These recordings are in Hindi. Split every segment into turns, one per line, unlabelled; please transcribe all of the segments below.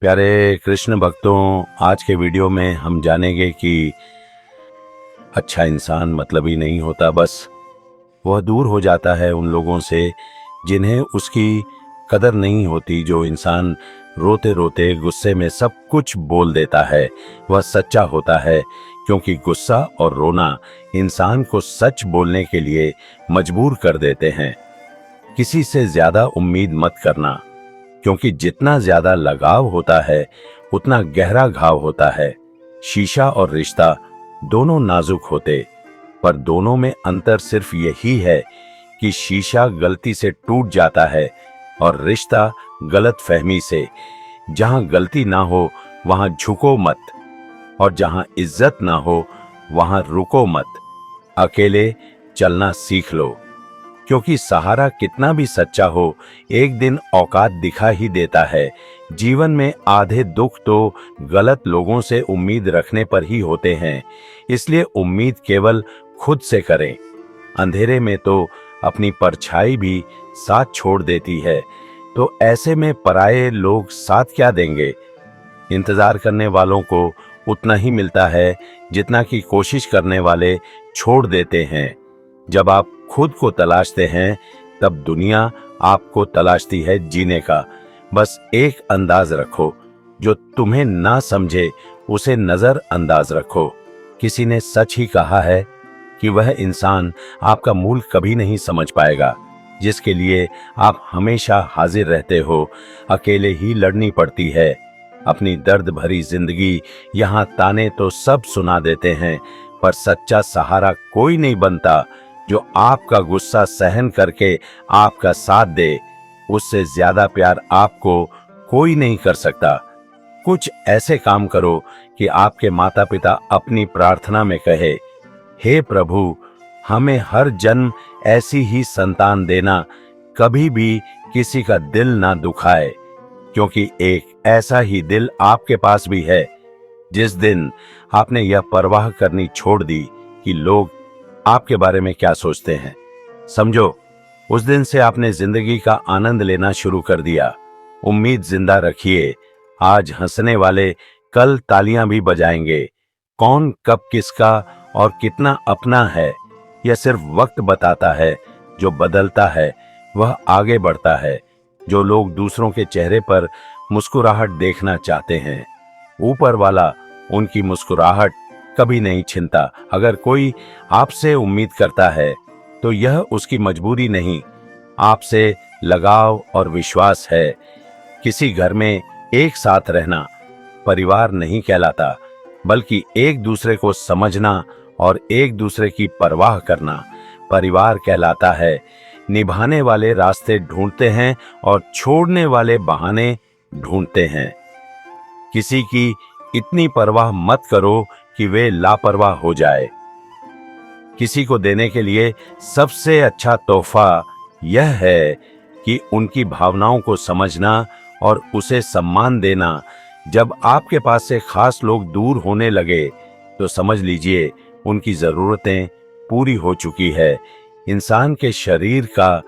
प्यारे कृष्ण भक्तों, आज के वीडियो में हम जानेंगे कि अच्छा इंसान मतलबी नहीं होता, बस वह दूर हो जाता है उन लोगों से जिन्हें उसकी कदर नहीं होती। जो इंसान रोते रोते गुस्से में सब कुछ बोल देता है वह सच्चा होता है, क्योंकि गुस्सा और रोना इंसान को सच बोलने के लिए मजबूर कर देते हैं। किसी से ज्यादा उम्मीद मत करना, क्योंकि जितना ज्यादा लगाव होता है उतना गहरा घाव होता है। शीशा और रिश्ता दोनों नाजुक होते, पर दोनों में अंतर सिर्फ यही है कि शीशा गलती से टूट जाता है और रिश्ता गलत फहमी से। जहां गलती ना हो वहां झुको मत, और जहां इज्जत ना हो वहां रुको मत। अकेले चलना सीख लो, क्योंकि सहारा कितना भी सच्चा हो एक दिन औकात दिखा ही देता है। जीवन में आधे दुख तो गलत लोगों से उम्मीद रखने पर ही होते हैं, इसलिए उम्मीद केवल खुद से करें। अंधेरे में तो अपनी परछाई भी साथ छोड़ देती है, तो ऐसे में पराये लोग साथ क्या देंगे। इंतजार करने वालों को उतना ही मिलता है जितना कि कोशिश करने वाले छोड़ देते हैं। जब आप खुद को तलाशते हैं तब दुनिया आपको तलाशती है जीने का। बस एक अंदाज रखो, जो तुम्हें ना समझे उसे नजर अंदाज रखो। किसी ने सच ही कहा है कि वह इंसान आपका मूल कभी नहीं समझ पाएगा जिसके लिए आप हमेशा हाजिर रहते हो। अकेले ही लड़नी पड़ती है अपनी दर्द भरी जिंदगी। यहाँ ताने तो सब सुना देते हैं, पर सच्चा सहारा कोई नहीं बनता जो आपका गुस्सा सहन करके आपका साथ दे। उससे ज्यादा प्यार आपको कोई नहीं कर सकता। कुछ ऐसे काम करो कि आपके माता पिता अपनी प्रार्थना में कहे, हे प्रभु, हमें हर जन्म ऐसी ही संतान देना, कभी भी किसी का दिल ना दुखाए। क्योंकि एक ऐसा ही दिल आपके पास भी है। जिस दिन आपने यह परवाह करनी छोड़ दी कि लोग आपके बारे में क्या सोचते हैं, समझो उस दिन से आपने जिंदगी का आनंद लेना शुरू कर दिया। उम्मीद जिंदा रखिए, आज हंसने वाले कल तालियां भी बजाएंगे। कौन कब किसका और कितना अपना है यह सिर्फ वक्त बताता है। जो बदलता है वह आगे बढ़ता है। जो लोग दूसरों के चेहरे पर मुस्कुराहट देखना चाहते हैं, ऊपर वाला उनकी मुस्कुराहट कभी नहीं छिनता। अगर कोई आपसे उम्मीद करता है तो यह उसकी मजबूरी नहीं, आपसे लगाव और विश्वास है। किसी घर में एक साथ रहना परिवार नहीं कहलाता, बल्कि एक दूसरे को समझना और एक दूसरे की परवाह करना परिवार कहलाता है। निभाने वाले रास्ते ढूंढते हैं और छोड़ने वाले बहाने ढूंढते हैं। किसी की इतनी परवाह मत करो कि वे लापरवाह हो जाए। किसी को देने के लिए सबसे अच्छा तोहफा यह है कि उनकी भावनाओं को समझना और उसे सम्मान देना। जब आपके पास से खास लोग दूर होने लगे तो समझ लीजिए उनकी जरूरतें पूरी हो चुकी है। इंसान के शरीर का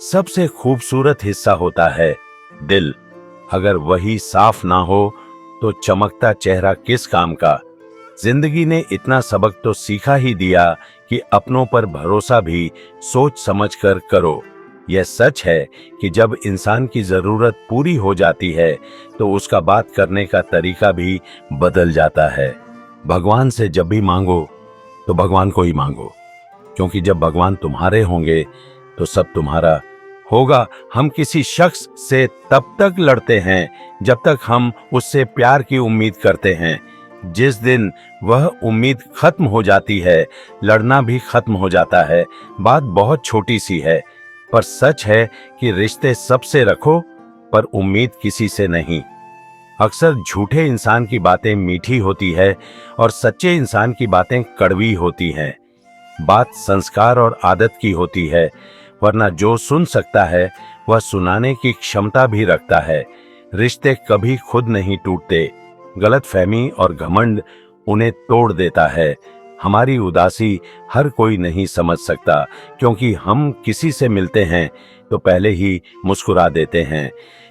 सबसे खूबसूरत हिस्सा होता है दिल। अगर वही साफ ना हो तो चमकता चेहरा किस काम का। जिंदगी ने इतना सबक तो सीखा ही दिया कि अपनों पर भरोसा भी सोच समझ कर करो। यह सच है कि जब इंसान की जरूरत पूरी हो जाती है तो उसका बात करने का तरीका भी बदल जाता है। भगवान से जब भी मांगो तो भगवान को ही मांगो, क्योंकि जब भगवान तुम्हारे होंगे तो सब तुम्हारा होगा। हम किसी शख्स से तब तक लड़ते हैं जब तक हम उससे प्यार की उम्मीद करते हैं। जिस दिन वह उम्मीद खत्म हो जाती है, लड़ना भी खत्म हो जाता है। बात बहुत छोटी सी है, पर सच है कि रिश्ते सबसे रखो, पर उम्मीद किसी से नहीं। अक्सर झूठे इंसान की बातें मीठी होती है और सच्चे इंसान की बातें कड़वी होती हैं। बात संस्कार और आदत की होती है, वरना जो सुन सकता है वह सुनाने की क्षमता भी रखता है। रिश्ते कभी खुद नहीं टूटते, गलतफहमी और घमंड उन्हें तोड़ देता है। हमारी उदासी हर कोई नहीं समझ सकता, क्योंकि हम किसी से मिलते हैं तो पहले ही मुस्कुरा देते हैं।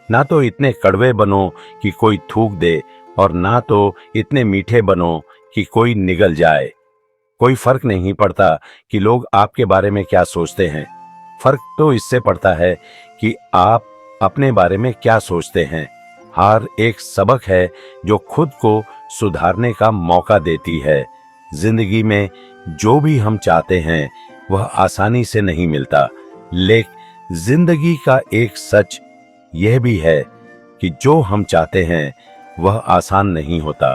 ना तो इतने कड़वे बनो कि कोई थूक दे और ना तो इतने मीठे बनो कि कोई निगल जाए। कोई फर्क नहीं पड़ता कि लोग आपके बारे में क्या सोचते हैं, फर्क तो इससे पड़ता है कि आप अपने बारे में क्या सोचते हैं। हार एक सबक है जो खुद को सुधारने का मौका देती है। जिंदगी में जो भी हम चाहते हैं वह आसानी से नहीं मिलता, लेकिन जिंदगी का एक सच यह भी है कि जो हम चाहते हैं वह आसान नहीं होता।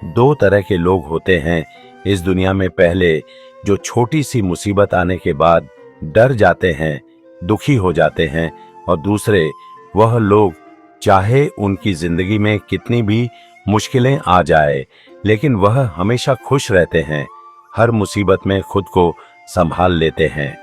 दो तरह के लोग होते हैं इस दुनिया में, पहले जो छोटी सी मुसीबत आने के बाद डर जाते हैं, दुखी हो जाते हैं, और दूसरे वह लोग चाहे उनकी जिंदगी में कितनी भी मुश्किलें आ जाए लेकिन वह हमेशा खुश रहते हैं, हर मुसीबत में खुद को संभाल लेते हैं।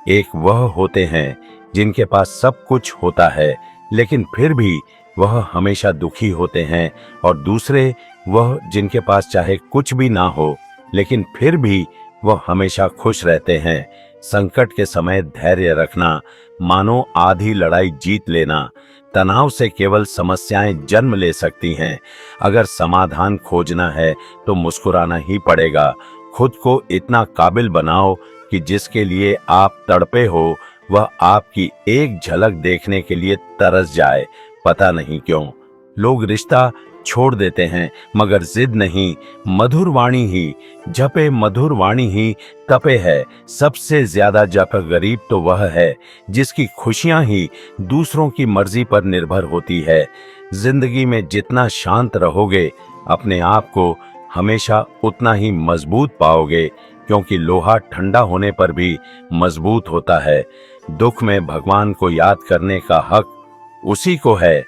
एक वह होते हैं जिनके पास सब कुछ होता है लेकिन फिर भी वह हमेशा दुखी होते हैं, और दूसरे वह जिनके पास चाहे कुछ भी ना हो लेकिन फिर भी वह हमेशा खुश रहते हैं। संकट के समय धैर्य रखना मानो आधी लड़ाई जीत लेना। तनाव से केवल समस्याएं जन्म ले सकती हैं। अगर समाधान खोजना है तो मुस्कुराना ही पड़ेगा। खुद को इतना काबिल बनाओ कि जिसके लिए आप तड़पे हो वह आपकी एक झलक देखने के लिए तरस जाए। पता नहीं क्यों लोग रिश्ता छोड़ देते हैं मगर जिद नहीं। मधुर वाणी ही जपे, मधुर वाणी ही तपे है। सबसे ज्यादा जप गरीब तो वह है जिसकी खुशियां ही दूसरों की मर्जी पर निर्भर होती है। जिंदगी में जितना शांत रहोगे अपने आप को हमेशा उतना ही मजबूत पाओगे, क्योंकि लोहा ठंडा होने पर भी मजबूत होता है। दुख में भगवान को याद करने का हक उसी को है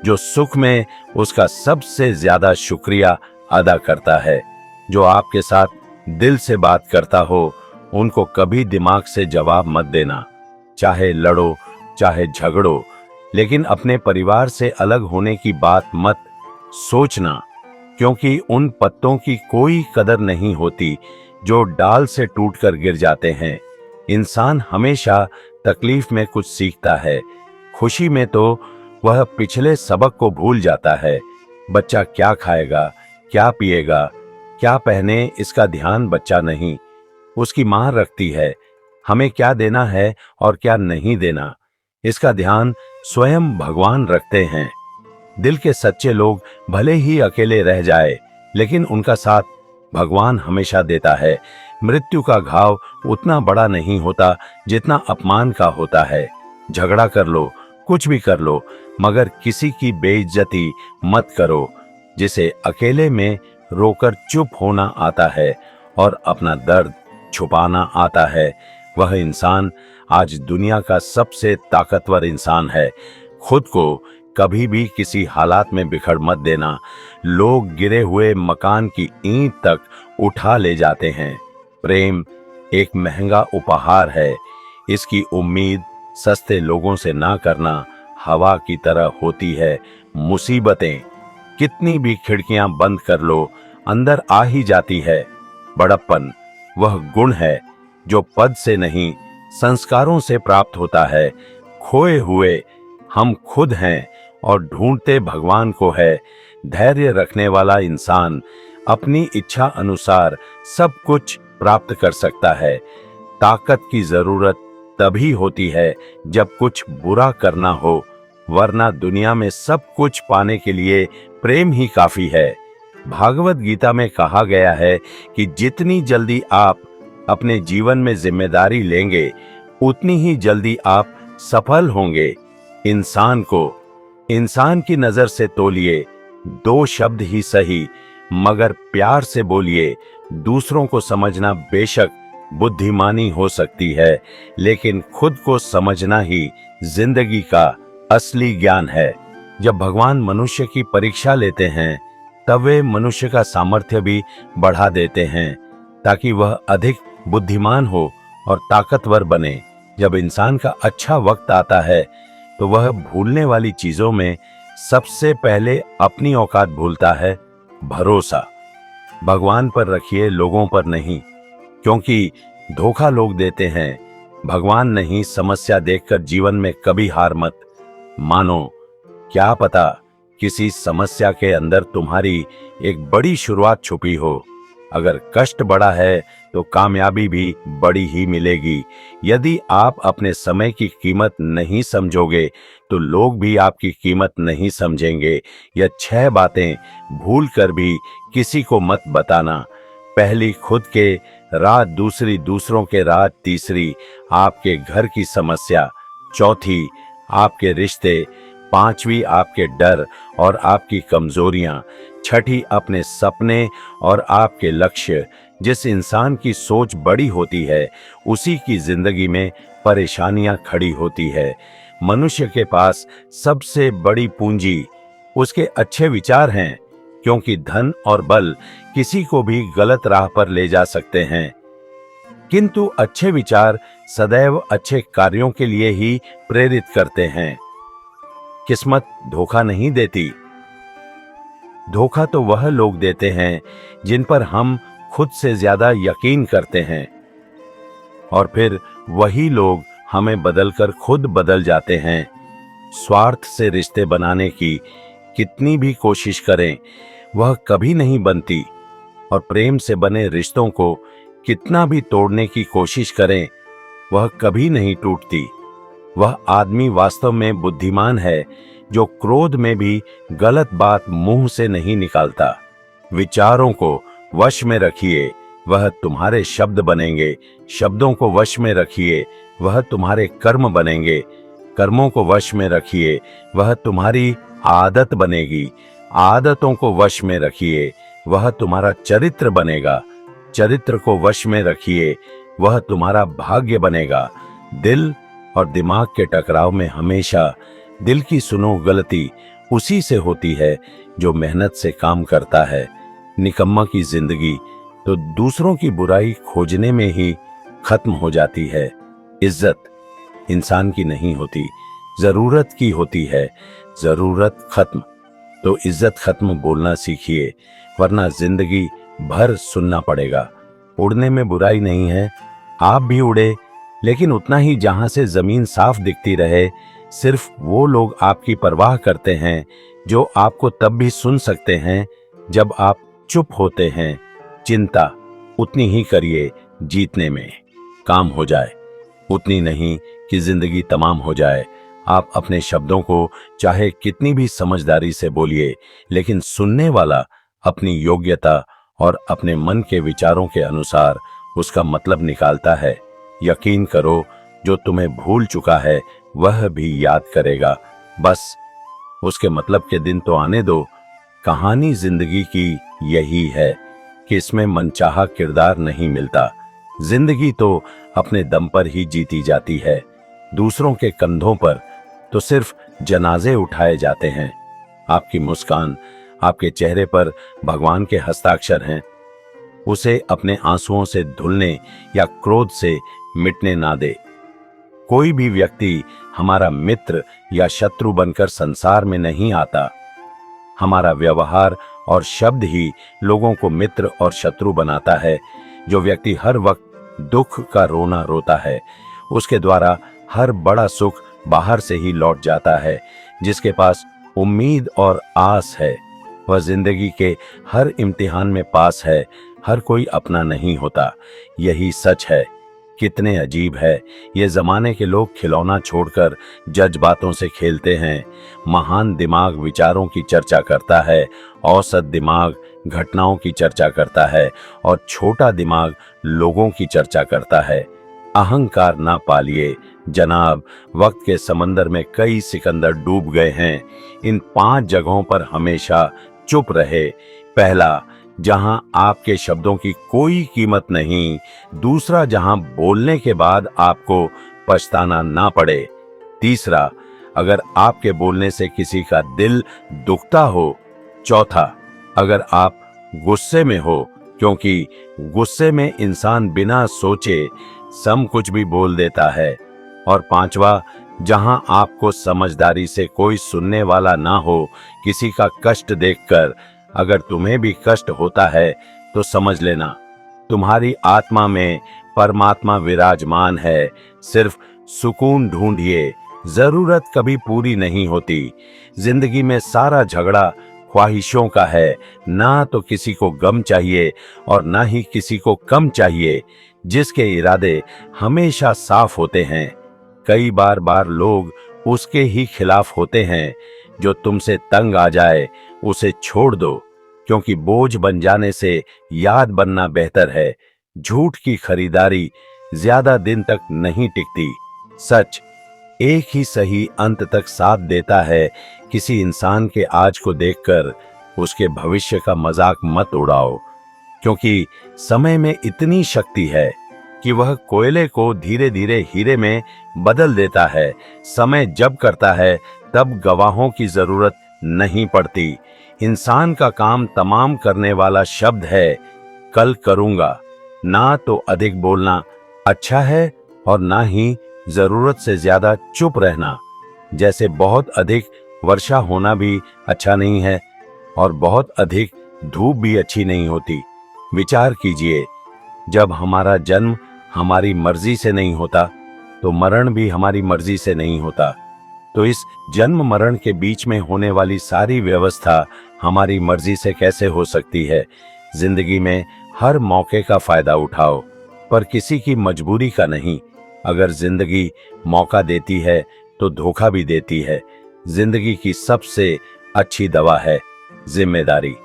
जो सुख में उसका सबसे ज्यादा शुक्रिया अदा करता है। जो आपके साथ दिल से बात करता हो उनको कभी दिमाग से जवाब मत देना। चाहे लड़ो चाहे झगड़ो, लेकिन अपने परिवार से अलग होने की बात मत सोचना, क्योंकि उन पत्तों की कोई कदर नहीं होती जो डाल से टूटकर गिर जाते हैं। इंसान हमेशा तकलीफ में कुछ सीखता है, खुशी में तो वह पिछले सबक को भूल जाता है। बच्चा क्या खाएगा, क्या पिएगा, क्या पहने, इसका ध्यान बच्चा नहीं, उसकी मां रखती है। हमें क्या देना है और क्या नहीं देना, इसका ध्यान स्वयं भगवान रखते हैं। दिल के सच्चे लोग भले ही अकेले रह जाए लेकिन उनका साथ भगवान हमेशा देता है। मृत्यु का घाव उतना बड़ा नहीं होता जितना अपमान का होता है। झगड़ा कर लो, कुछ भी कर लो, मगर किसी की बेइज्जती मत करो। जिसे अकेले में रोकर चुप होना आता है और अपना दर्द छुपाना आता है, वह इंसान आज दुनिया का सबसे ताकतवर इंसान है। खुद को कभी भी किसी हालात में बिखर मत देना। लोग गिरे हुए मकान की ईंट तक उठा ले जाते हैं। प्रेम एक महंगा उपहार है, इसकी उम्मीद सस्ते लोगों से ना करना। हवा की तरह होती है मुसीबतें, कितनी भी खिड़कियां बंद कर लो अंदर आ ही जाती है। बड़प्पन वह गुण है जो पद से नहीं संस्कारों से प्राप्त होता है। खोए हुए हम खुद हैं और ढूंढते भगवान को है। धैर्य रखने वाला इंसान अपनी इच्छा अनुसार सब कुछ प्राप्त कर सकता है। ताकत की जरूरत तभी होती है जब कुछ बुरा करना हो, वरना दुनिया में सब कुछ पाने के लिए प्रेम ही काफी है। भागवत गीता में कहा गया है कि जितनी जल्दी आप अपने जीवन में जिम्मेदारी लेंगे उतनी ही जल्दी आप सफल होंगे। इंसान को इंसान की नजर से तोलिए, दो शब्द ही सही मगर प्यार से बोलिए। दूसरों को समझना बेशक बुद्धिमानी हो सकती है, लेकिन खुद को समझना ही जिंदगी का असली ज्ञान है। जब भगवान मनुष्य की परीक्षा लेते हैं तब वे मनुष्य का सामर्थ्य भी बढ़ा देते हैं ताकि वह अधिक बुद्धिमान हो और ताकतवर बने। जब इंसान का अच्छा वक्त आता है तो वह भूलने वाली चीजों में सबसे पहले अपनी औकात भूलता है, भरोसा। भगवान पर रखिए, लोगों पर नहीं, क्योंकि धोखा लोग देते हैं। भगवान नहीं, समस्या देखकर जीवन में कभी हार मत मानो। क्या पता किसी समस्या के अंदर तुम्हारी एक बड़ी शुरुआत छुपी हो। अगर कष्ट बड़ा है तो कामयाबी भी बड़ी ही मिलेगी। यदि आप अपने समय की कीमत नहीं समझोगे तो लोग भी आपकी कीमत नहीं समझेंगे। यह 6 बातें भूल कर भी किसी को मत बताना। पहली खुद के राज, दूसरी दूसरों के राज, तीसरी आपके घर की समस्या, चौथी आपके रिश्ते, पांचवी आपके डर और आपकी कमजोरियां, छठी अपने सपने और आपके लक्ष्य। जिस इंसान की सोच बड़ी होती है उसी की जिंदगी में परेशानियां खड़ी होती है। मनुष्य के पास सबसे बड़ी पूंजी उसके अच्छे विचार हैं, क्योंकि धन और बल किसी को भी गलत राह पर ले जा सकते हैं, किंतु अच्छे विचार सदैव अच्छे कार्यों के लिए ही प्रेरित करते हैं। किस्मत धोखा नहीं देती। धोखा तो वह लोग देते हैं जिन पर हम खुद से ज्यादा यकीन करते हैं, और फिर वही लोग हमें बदलकर खुद बदल जाते हैं। स्वार्थ से रिश्ते बनाने की कितनी भी कोशिश करें वह कभी नहीं बनती, और प्रेम से बने रिश्तों को कितना भी तोड़ने की कोशिश करें वह कभी नहीं टूटती। वह आदमी वास्तव में बुद्धिमान है जो क्रोध में भी गलत बात मुंह से नहीं निकालता। विचारों को वश में रखिए, वह तुम्हारे शब्द बनेंगे। शब्दों को वश में रखिए, वह तुम्हारे कर्म बनेंगे। कर्मों को वश में रखिए, वह तुम्हारी आदत बनेगी। आदतों को वश में रखिए, वह तुम्हारा चरित्र बनेगा। चरित्र को वश में रखिए, वह तुम्हारा भाग्य बनेगा। दिल और दिमाग के टकराव में हमेशा दिल की सुनो गलती उसी से होती है जो मेहनत से काम करता है। निकम्मा की जिंदगी तो दूसरों की बुराई खोजने में ही खत्म हो जाती है। इज्जत इंसान की नहीं होती, जरूरत की होती है। जरूरत खत्म तो इज्जत खत्म बोलना सीखिए, वरना जिंदगी भर सुनना पड़ेगा। उड़ने में बुराई नहीं है, आप भी उड़े, लेकिन उतना ही जहां से जमीन साफ दिखती रहे। सिर्फ वो लोग आपकी परवाह करते हैं जो आपको तब भी सुन सकते हैं जब आप चुप होते हैं। चिंता उतनी ही करिए जीतने में काम हो जाए, उतनी नहीं कि जिंदगी तमाम हो जाए। आप अपने शब्दों को चाहे कितनी भी समझदारी से बोलिए, लेकिन सुनने वाला अपनी योग्यता और अपने मन के विचारों के अनुसार उसका मतलब निकालता है। यकीन करो, जो तुम्हें भूल चुका है वह भी याद करेगा। बस उसके मतलब के दिन तो आने दो। कहानी जिंदगी की यही है कि इसमें मनचाहा किरदार नहीं मिलता। जिंदगी तो अपने दम पर ही जीती जाती है। दूसरों के कंधों पर तो सिर्फ जनाजे उठाए जाते हैं। आपकी मुस्कान, आपके चेहरे पर भगवान के हस्ताक्षर हैं। उसे अपने आंसुओं से धुलने या क्रोध से मिटने ना दे। कोई भी व्यक्ति हमारा मित्र या शत्रु बनकर संसार में नहीं आता। हमारा व्यवहार और शब्द ही लोगों को मित्र और शत्रु बनाता है। जो व्यक्ति हर वक्त दुख का रोना रोता है, उसके द्वारा हर बड़ा सुख बाहर से ही लौट जाता है। जिसके पास उम्मीद और आस है, वह जिंदगी के हर इम्तिहान में पास है। हर कोई अपना नहीं होता, यही सच है। कितने अजीब है, ये जमाने के लोग खिलौना छोड़कर जज्बातों से खेलते हैं। महान दिमाग विचारों की चर्चा करता है, औसत दिमाग घटनाओं की चर्चा करता है, और छोटा दिमाग लोगों की चर्चा करता है। अहंकार ना पालिए जनाब, वक्त के समंदर में कई सिकंदर डूब गए हैं। इन 5 जगहों पर हमेशा चुप रहे। पहला, जहां आपके शब्दों की कोई कीमत नहीं। दूसरा, जहां बोलने के बाद आपको पछताना ना पड़े। तीसरा, अगर आपके बोलने से किसी का दिल दुखता हो। चौथा, अगर आप गुस्से में हो, क्योंकि गुस्से में इंसान बिना सोचे सब कुछ भी बोल देता है। और पांचवा, जहां आपको समझदारी से कोई सुनने वाला ना हो। किसी का कष्ट देखकर अगर तुम्हें भी कष्ट होता है तो समझ लेना तुम्हारी आत्मा में परमात्मा विराजमान है। सिर्फ सुकून ढूंढिए, जरूरत कभी पूरी नहीं होती। जिंदगी में सारा झगड़ा ख्वाहिशों का है। ना तो किसी को गम चाहिए और ना ही किसी को कम चाहिए। जिसके इरादे हमेशा साफ होते हैं, कई बार लोग उसके ही खिलाफ होते हैं। जो तुमसे तंग आ जाए उसे छोड़ दो, क्योंकि बोझ बन जाने से याद बनना बेहतर है। झूठ की खरीदारी ज्यादा दिन तक नहीं टिकती। सच एक ही सही अंत तक साथ देता है। किसी इंसान के आज को देखकर उसके भविष्य का मजाक मत उड़ाओ, क्योंकि समय में इतनी शक्ति है कि वह कोयले को धीरे धीरे हीरे में बदल देता है। समय जब करता है तब गवाहों की जरूरत नहीं पड़ती। इंसान का काम तमाम करने वाला शब्द है कल करूंगा। ना तो अधिक बोलना अच्छा है और ना ही जरूरत से ज्यादा चुप रहना। जैसे बहुत अधिक वर्षा होना भी अच्छा नहीं है और बहुत अधिक धूप भी अच्छी नहीं होती। विचार कीजिए, जब हमारा जन्म हमारी मर्जी से नहीं होता तो मरण भी हमारी मर्जी से नहीं होता। तो इस जन्म मरण के बीच में होने वाली सारी व्यवस्था हमारी मर्जी से कैसे हो सकती है। जिंदगी में हर मौके का फायदा उठाओ, पर किसी की मजबूरी का नहीं। अगर जिंदगी मौका देती है तो धोखा भी देती है। जिंदगी की सबसे अच्छी दवा है जिम्मेदारी।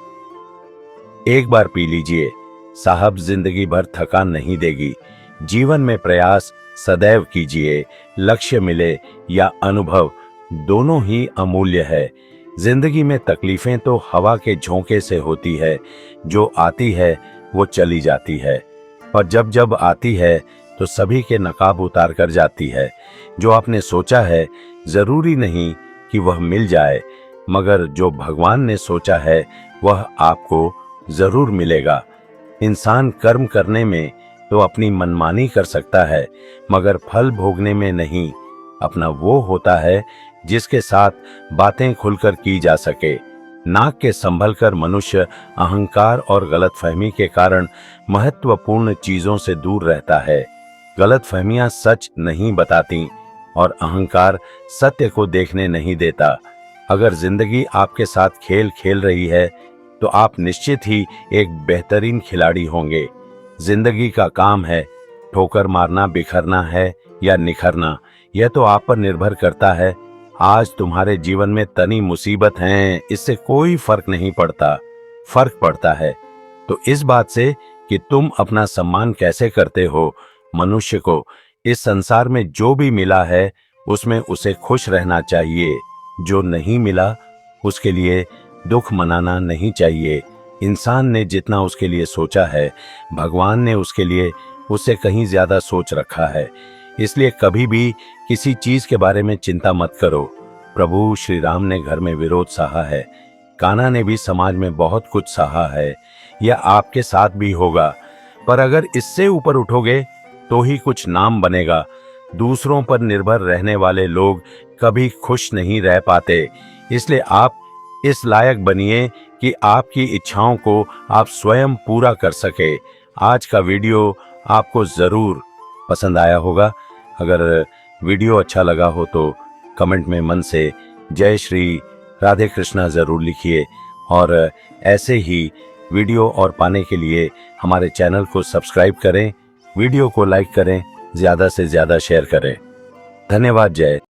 एक बार पी लीजिए साहब, जिंदगी भर थकान नहीं देगी। जीवन में प्रयास सदैव कीजिए। लक्ष्य मिले या अनुभव, दोनों ही अमूल्य है। जिंदगी में तकलीफें तो हवा के झोंके से होती है। जो आती है वो चली जाती है, और जब जब आती है तो सभी के नकाब उतार कर जाती है। जो आपने सोचा है जरूरी नहीं कि वह मिल जाए, मगर जो भगवान ने सोचा है वह आपको जरूर मिलेगा। इंसान कर्म करने में तो अपनी मनमानी कर सकता है, मगर फल भोगने में नहीं। अपना वो होता है जिसके साथ बातें खुलकर की जा सके। नाक के संभल कर मनुष्य अहंकार और गलतफहमी के कारण महत्वपूर्ण चीजों से दूर रहता है। गलतफहमियां सच नहीं बताती और अहंकार सत्य को देखने नहीं देता। अगर जिंदगी आपके साथ खेल खेल रही है तो आप निश्चित ही एक बेहतरीन खिलाड़ी होंगे। जिंदगी का काम है ठोकर मारना, बिखरना है या निखरना, यह तो आप पर निर्भर करता है। आज तुम्हारे जीवन में तनी मुसीबत है, इससे कोई फर्क नहीं पड़ता। फर्क पड़ता है तो इस बात से कि तुम अपना सम्मान कैसे करते हो। मनुष्य को इस संसार में जो भी मिला है उसमें उसे खुश रहना चाहिए। जो नहीं मिला उसके लिए दुख मनाना नहीं चाहिए। इंसान ने जितना उसके लिए सोचा है, भगवान ने उसके लिए उससे कहीं ज्यादा सोच रखा है। इसलिए कभी भी किसी चीज के बारे में चिंता मत करो। प्रभु श्री राम ने घर में विरोध सहा है, कान्हा ने भी समाज में बहुत कुछ सहा है। यह आपके साथ भी होगा, पर अगर इससे ऊपर उठोगे तो ही कुछ नाम बनेगा। दूसरों पर निर्भर रहने वाले लोग कभी खुश नहीं रह पाते। इसलिए आप इस लायक बनिए कि आपकी इच्छाओं को आप स्वयं पूरा कर सके। आज का वीडियो आपको जरूर पसंद आया होगा। अगर वीडियो अच्छा लगा हो तो कमेंट में मन से जय श्री राधे कृष्णा जरूर लिखिए, और ऐसे ही वीडियो और पाने के लिए हमारे चैनल को सब्सक्राइब करें, वीडियो को लाइक करें, ज्यादा से ज्यादा शेयर करें। धन्यवाद। जय